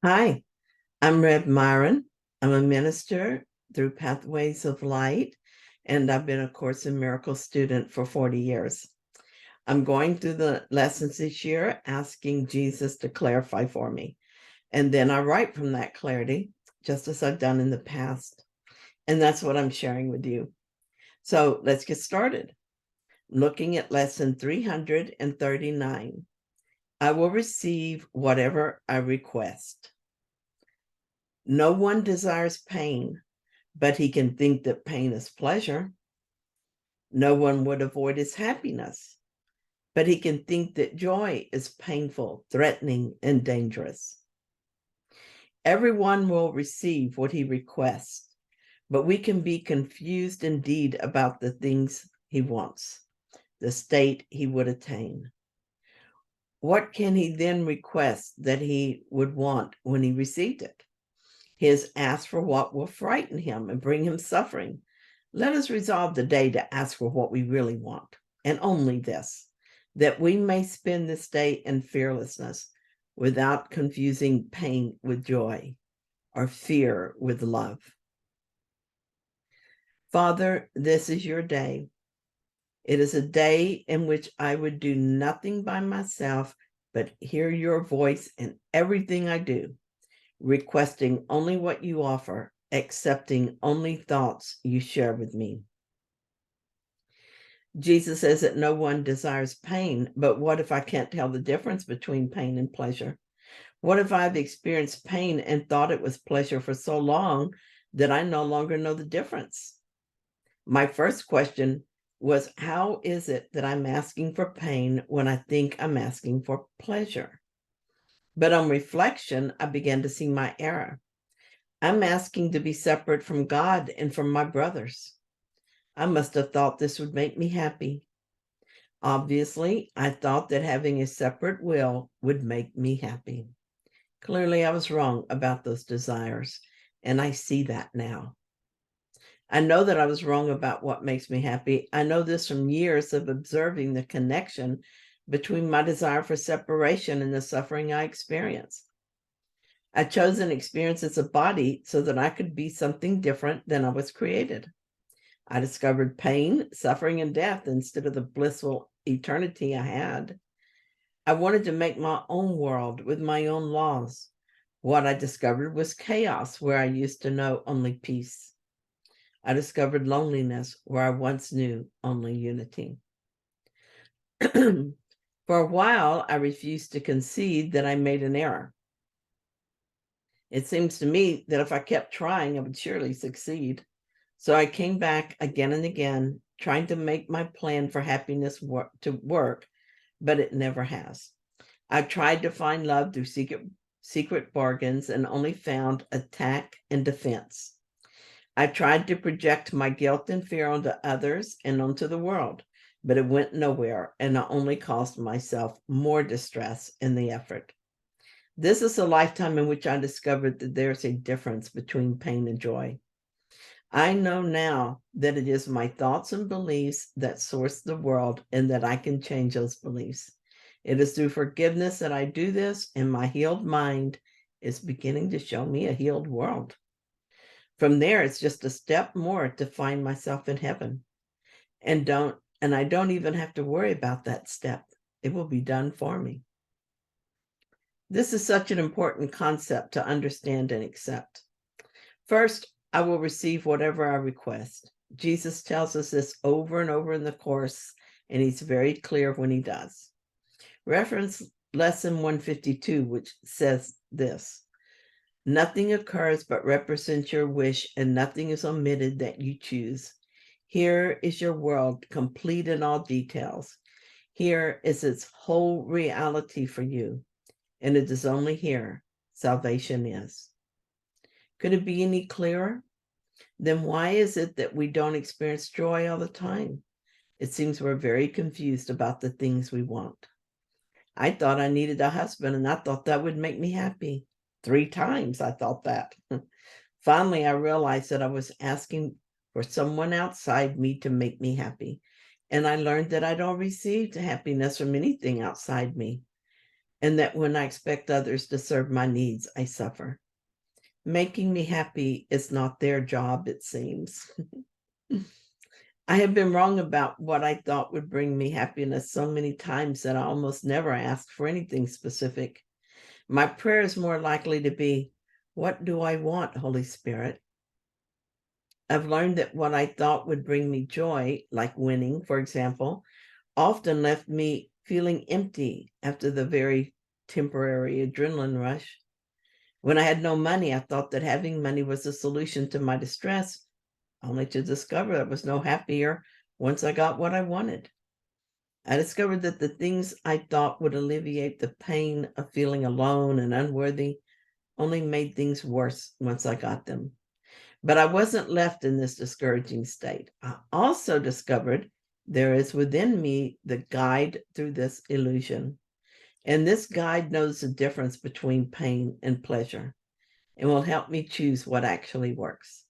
Hi, I'm Rev Myron. I'm a minister through Pathways of Light, and I've been a Course in Miracles student for 40 years. I'm going through the lessons this year, asking Jesus to clarify for me. And then I write from that clarity, just as I've done in the past. And that's what I'm sharing with you. So let's get started. Looking at lesson 339. I will receive whatever I request. No one desires pain, but he can think that pain is pleasure. No one would avoid his happiness, but he can think that joy is painful, threatening, and dangerous. Everyone will receive what he requests, but we can be confused indeed about the things he wants, the state he would attain. What can he then request that he would want when he received it? He has asked for what will frighten him and bring him suffering. Let us resolve today to ask for what we really want, and only this, that we may spend this day in fearlessness without confusing pain with joy or fear with love. Father, this is your day. It is a day in which I would do nothing by myself but hear your voice in everything I do, requesting only what you offer, accepting only thoughts you share with me. Jesus says that no one desires pain, but what if I can't tell the difference between pain and pleasure? What if I've experienced pain and thought it was pleasure for so long that I no longer know the difference? My first question was, how is it that I'm asking for pain when I think I'm asking for pleasure? But on reflection, I began to see my error. I'm asking to be separate from God and from my brothers. I must have thought this would make me happy. Obviously, I thought that having a separate will would make me happy. Clearly, I was wrong about those desires, and I see that now. I know that I was wrong about what makes me happy. I know this from years of observing the connection between my desire for separation and the suffering I experience. I chose an experience as a body so that I could be something different than I was created. I discovered pain, suffering, and death instead of the blissful eternity I had. I wanted to make my own world with my own laws. What I discovered was chaos where I used to know only peace. I discovered loneliness where I once knew only unity. For a while, I refused to concede that I made an error. It seems to me that if I kept trying, I would surely succeed. So I came back again and again, trying to make my plan for happiness work, but it never has. I tried to find love through secret bargains and only found attack and defense. I tried to project my guilt and fear onto others and onto the world, but it went nowhere, and I only caused myself more distress in the effort. This is a lifetime in which I discovered that there's a difference between pain and joy. I know now that it is my thoughts and beliefs that source the world and that I can change those beliefs. It is through forgiveness that I do this, and my healed mind is beginning to show me a healed world. From there, it's just a step more to find myself in heaven. And I don't even have to worry about that step. It will be done for me. This is such an important concept to understand and accept. First, I will receive whatever I request. Jesus tells us this over and over in the Course, and he's very clear when he does. Reference lesson 152, which says this: nothing occurs but represents your wish, and nothing is omitted that you choose. Here is your world, complete in all details. Here is its whole reality for you, and it is only here salvation is. Could it be any clearer? Then why is it that we don't experience joy all the time? It seems we're very confused about the things we want. I thought I needed a husband, and I thought that would make me happy. 3 times I thought that. Finally, I realized that I was asking for someone outside me to make me happy. And I learned that I don't receive happiness from anything outside me. and that when I expect others to serve my needs, I suffer. Making me happy is not their job, it seems. I have been wrong about what I thought would bring me happiness so many times that I almost never ask for anything specific. My prayer is more likely to be, what do I want, Holy Spirit? I've learned that what I thought would bring me joy, like winning, for example, often left me feeling empty after the very temporary adrenaline rush. When I had no money, I thought that having money was the solution to my distress, only to discover I was no happier once I got what I wanted. I discovered that the things I thought would alleviate the pain of feeling alone and unworthy only made things worse once I got them. But I wasn't left in this discouraging state. I also discovered there is within me the guide through this illusion. And this guide knows the difference between pain and pleasure and will help me choose what actually works.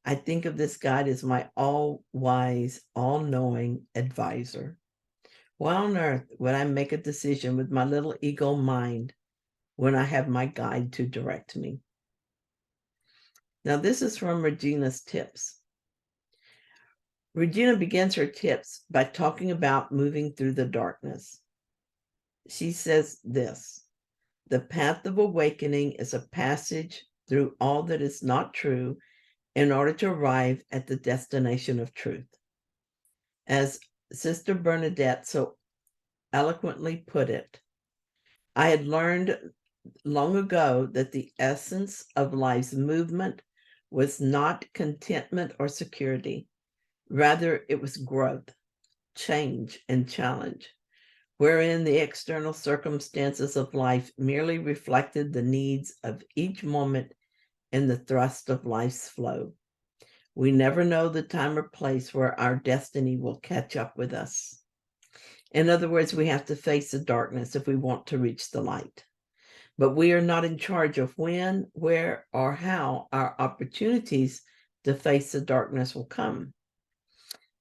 I think of this guide as my all-wise, all-knowing advisor. Why on earth would I make a decision with my little ego mind when I have my guide to direct me? Now, this is from Regina's tips. Regina begins her tips by talking about moving through the darkness. She says this: the path of awakening is a passage through all that is not true in order to arrive at the destination of truth. As Sister Bernadette so eloquently put it, I had learned long ago that the essence of life's movement was not contentment or security. Rather, it was growth, change, and challenge, wherein the external circumstances of life merely reflected the needs of each moment and the thrust of life's flow. We never know the time or place where our destiny will catch up with us. In other words, we have to face the darkness if we want to reach the light. But we are not in charge of when, where, or how our opportunities to face the darkness will come.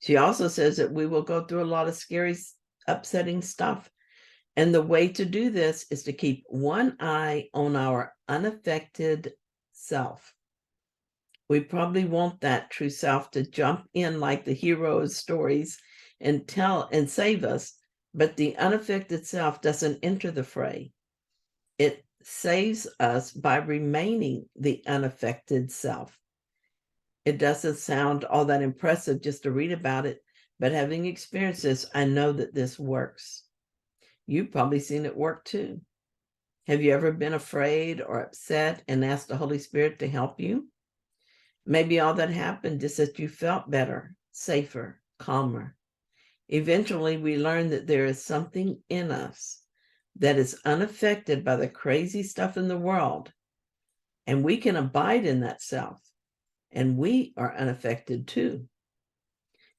She also says that we will go through a lot of scary, upsetting stuff. And the way to do this is to keep one eye on our unaffected self. We probably want that true self to jump in like the hero's stories and tell and save us, but the unaffected self doesn't enter the fray. It saves us by remaining the unaffected self. It doesn't sound all that impressive just to read about it, but having experienced this, I know that this works. You've probably seen it work too. Have you ever been afraid or upset and asked the Holy Spirit to help you? Maybe all that happened is that you felt better, safer, calmer. Eventually, we learn that there is something in us that is unaffected by the crazy stuff in the world, and we can abide in that self, and we are unaffected too.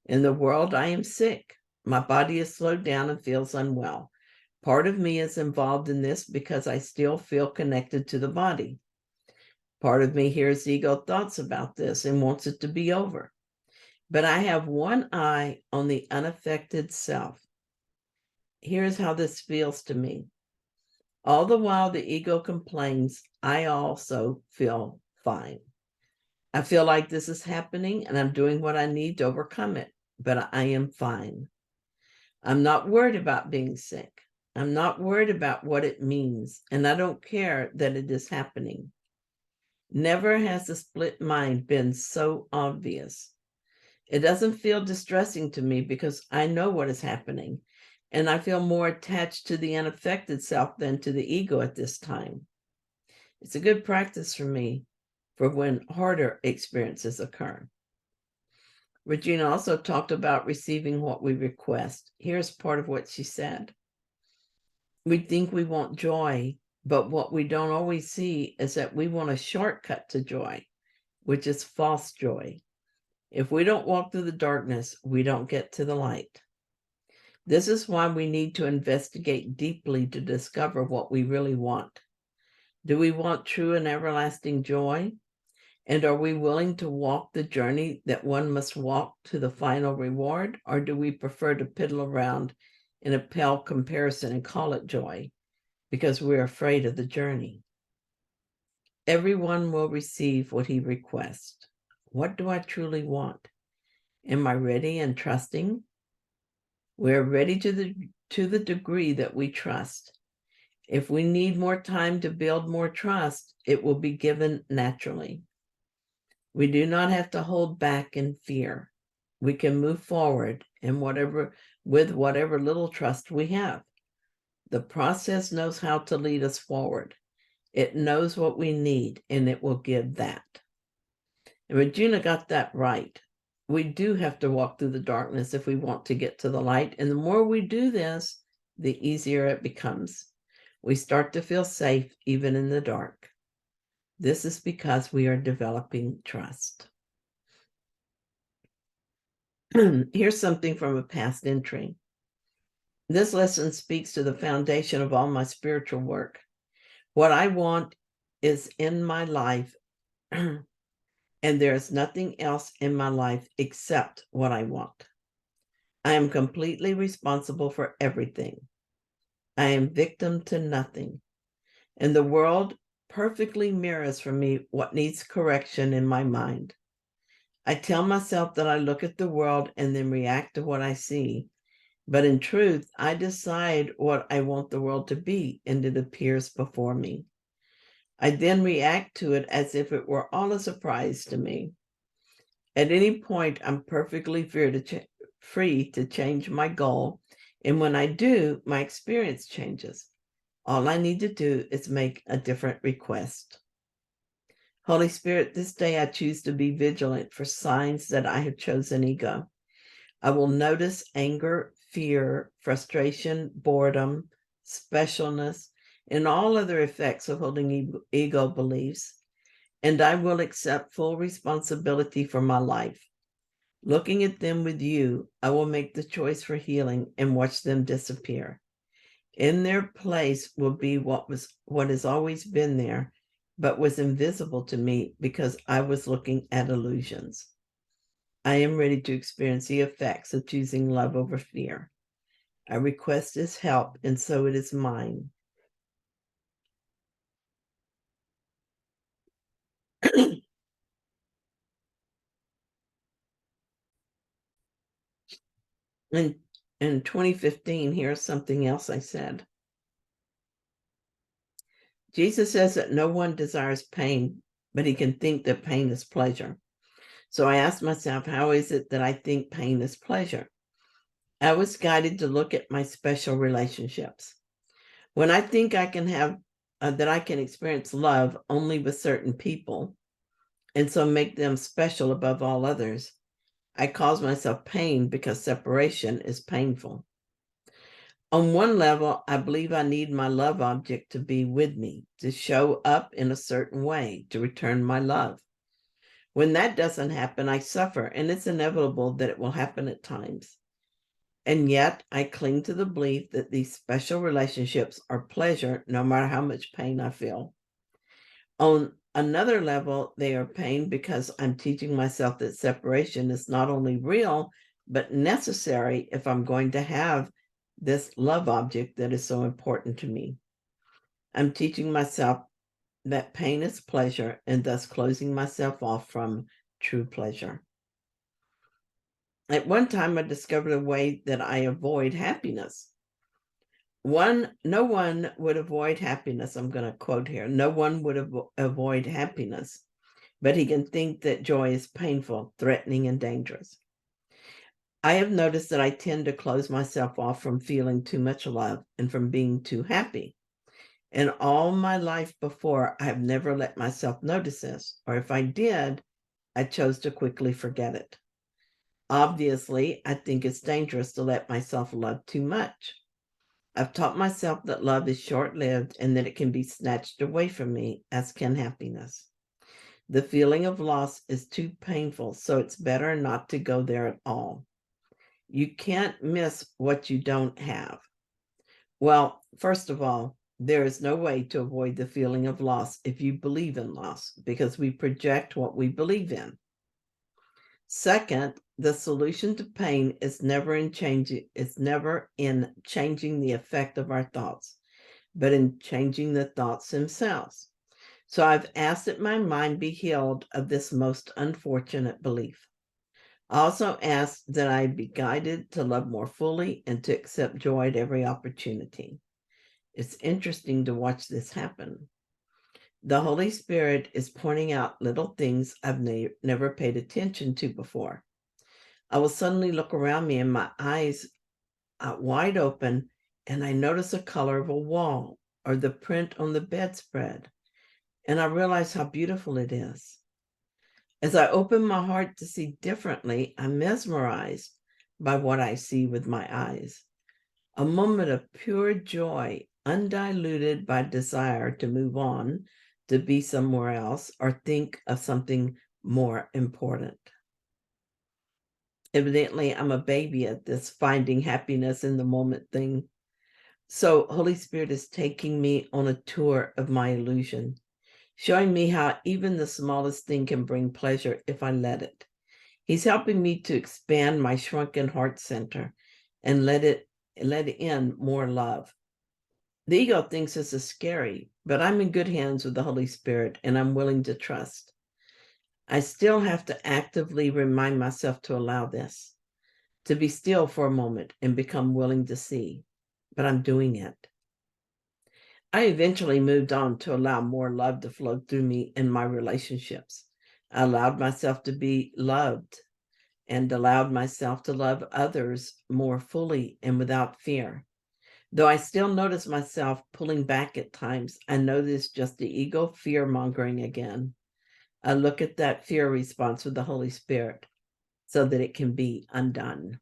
In the world, I am sick. My body is slowed down and feels unwell. Part of me is involved in this because I still feel connected to the body. Part of me hears ego thoughts about this and wants it to be over. But I have one eye on the unaffected self. Here's how this feels to me. All the while the ego complains, I also feel fine. I feel like this is happening and I'm doing what I need to overcome it, but I am fine. I'm not worried about being sick. I'm not worried about what it means, and I don't care that it is happening. Never has the split mind been so obvious. It doesn't feel distressing to me because I know what is happening, and I feel more attached to the unaffected self than to the ego at this time. It's a good practice for me for when harder experiences occur. Regina also talked about receiving what we request. Here's part of what she said. We think we want joy, but what we don't always see is that we want a shortcut to joy, which is false joy. If we don't walk through the darkness, we don't get to the light. This is why we need to investigate deeply to discover what we really want. Do we want true and everlasting joy? And are we willing to walk the journey that one must walk to the final reward? Or do we prefer to piddle around in a pale comparison and call it joy, because we're afraid of the journey. Everyone will receive what he requests. What do I truly want? Am I ready and trusting? We're ready to the degree that we trust. If we need more time to build more trust, it will be given naturally. We do not have to hold back in fear. We can move forward with whatever little trust we have. The process knows how to lead us forward. It knows what we need, and it will give that. And Regina got that right. We do have to walk through the darkness if we want to get to the light. And the more we do this, the easier it becomes. We start to feel safe even in the dark. This is because we are developing trust. Here's something from a past entry. This lesson speaks to the foundation of all my spiritual work. What I want is in my life, and there is nothing else in my life except what I want. I am completely responsible for everything. I am victim to nothing. And the world perfectly mirrors for me what needs correction in my mind. I tell myself that I look at the world and then react to what I see. But in truth, I decide what I want the world to be, and it appears before me. I then react to it as if it were all a surprise to me. At any point, I'm perfectly free to change my goal. And when I do, my experience changes. All I need to do is make a different request. Holy Spirit, this day I choose to be vigilant for signs that I have chosen ego. I will notice anger, fear, frustration, boredom, specialness, and all other effects of holding ego beliefs, and I will accept full responsibility for my life. Looking at them with you, I will make the choice for healing and watch them disappear. In their place will be what has always been there, but was invisible to me because I was looking at illusions. I am ready to experience the effects of choosing love over fear. I request his help, and so it is mine. in 2015, here's something else I said. Jesus says that no one desires pain, but he can think that pain is pleasure. So I asked myself, how is it that I think pain is pleasure? I was guided to look at my special relationships. When I think I can have, that I can experience love only with certain people, and so make them special above all others, I cause myself pain because separation is painful. On one level, I believe I need my love object to be with me, to show up in a certain way, to return my love. When that doesn't happen, I suffer, and it's inevitable that it will happen at times. And yet, I cling to the belief that these special relationships are pleasure, no matter how much pain I feel. On another level, they are pain because I'm teaching myself that separation is not only real, but necessary if I'm going to have this love object that is so important to me. I'm teaching myself that pain is pleasure and thus closing myself off from true pleasure. At one time, I discovered a way that I avoid happiness. No one would avoid happiness. I'm going to quote here. No one would avoid happiness, but he can think that joy is painful, threatening, and dangerous. I have noticed that I tend to close myself off from feeling too much love and from being too happy. In all my life before, I have never let myself notice this, or if I did, I chose to quickly forget it. Obviously, I think it's dangerous to let myself love too much. I've taught myself that love is short-lived and that it can be snatched away from me, as can happiness. The feeling of loss is too painful, so it's better not to go there at all. You can't miss what you don't have. Well, first of all, there is no way to avoid the feeling of loss if you believe in loss, because we project what we believe in. Second, the solution to pain is never in changing the effect of our thoughts. but in changing the thoughts themselves. So I've asked that my mind be healed of this most unfortunate belief. I also ask that I be guided to love more fully and to accept joy at every opportunity. It's interesting to watch this happen. The Holy Spirit is pointing out little things I've never paid attention to before. I will suddenly look around me and my eyes are wide open, and I notice the color of a wall or the print on the bedspread, and I realize how beautiful it is. As I open my heart to see differently, I'm mesmerized by what I see with my eyes. A moment of pure joy, undiluted by desire to move on, to be somewhere else, or think of something more important. Evidently, I'm a baby at this finding happiness in the moment thing. So Holy Spirit is taking me on a tour of my illusion, showing me how even the smallest thing can bring pleasure if I let it. He's helping me to expand my shrunken heart center and let in more love. The ego thinks this is scary, but I'm in good hands with the Holy Spirit, and I'm willing to trust. I still have to actively remind myself to allow this, to be still for a moment and become willing to see, but I'm doing it. I eventually moved on to allow more love to flow through me in my relationships. I allowed myself to be loved and allowed myself to love others more fully and without fear. Though I still notice myself pulling back at times, I know this is just the ego fear-mongering again. I look at that fear response with the Holy Spirit so that it can be undone.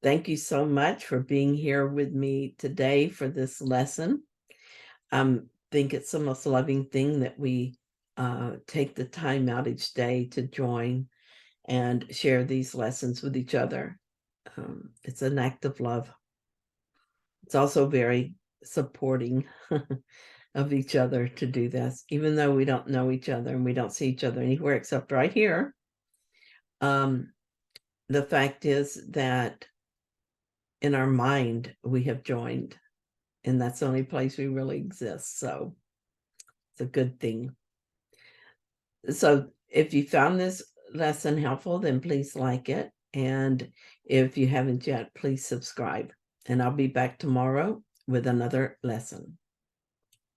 Thank you so much for being here with me today for this lesson. I think it's the most loving thing that we take the time out each day to join and share these lessons with each other. It's an act of love. It's also very supporting of each other to do this, even though we don't know each other and we don't see each other anywhere except right here. The fact is that in our mind, we have joined, and that's the only place we really exist. So it's a good thing. So if you found this lesson helpful, then please like it. And if you haven't yet, please subscribe. And I'll be back tomorrow with another lesson.